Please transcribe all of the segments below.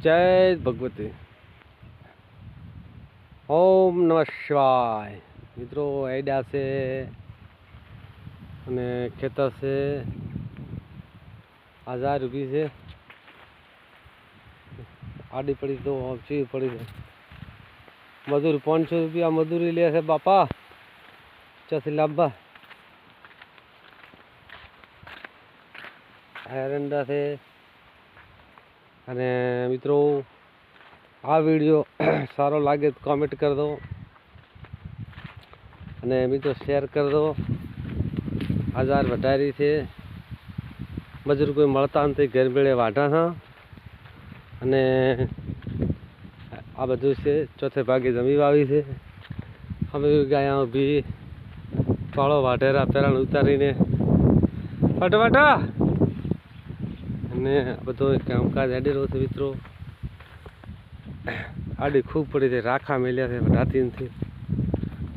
जय भगवती। ओम नमः शिवाय। मित्रों आइडिया से અને ખેતર છે 1000 રૂપિયા છે આડી પડી તો ઓછી પડી છે મજૂર 500 રૂપિયા મજૂરી લે છે બાપા ચસી લાંબા એરંડા છે અને મિત્રો આ વિડીયો સારો લાગે તો કમેન્ટ કરી દો અને મિત્રો શેર કરી દો 1000 વધારી છે મજૂર કોઈ મળતા નથી ઘર બેડે વાઢા હા અને આ બધું છે ચોથે ભાગે જમી વાવી છે અમે ગાયા ઊભી પાળો વાઢેરા પેરાણ ઉતારીને ફટવાટા અને બધું કામકાજ આડી રહ્યો છે મિત્રો આડી ખૂબ પડી છે રાખા મેલ્યા છે વઢાતી નથી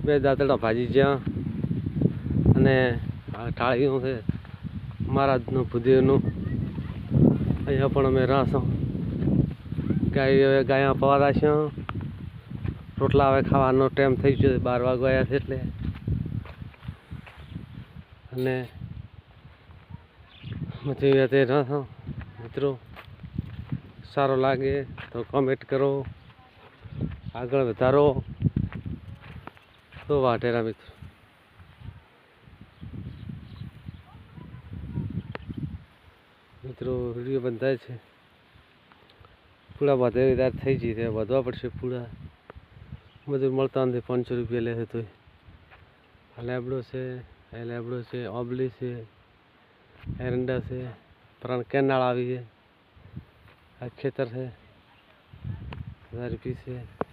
બે દાંતડા ભાજી જ્યાં અને ટાળીઓ છે મહારાજનું ભૂદેવનું અહીંયા પણ અમે રાસો ગાયા પવારા છે રોટલા હવે ખાવાનો ટાઈમ થઈ ગયો 12 વાગ્યા છે એટલે અને મચી તે રાસો મિત્રો સારો લાગે તો કમેન્ટ કરો આગળ વધારો તો વાઢેરા મિત્રો મિત્રો વિડીયો બંધાય છે પૂળા વધે થઈ જઈએ વધવા પડશે પૂળા મજૂર મળતા નથી 500 રૂપિયા લે છે તોય આ લેબડો છે એ લેબડો છે ઓબલી છે એરંડા છે પ્રાણ કેનાળ આવી છે આ ખેતર છે 1000 રૂપિયા છે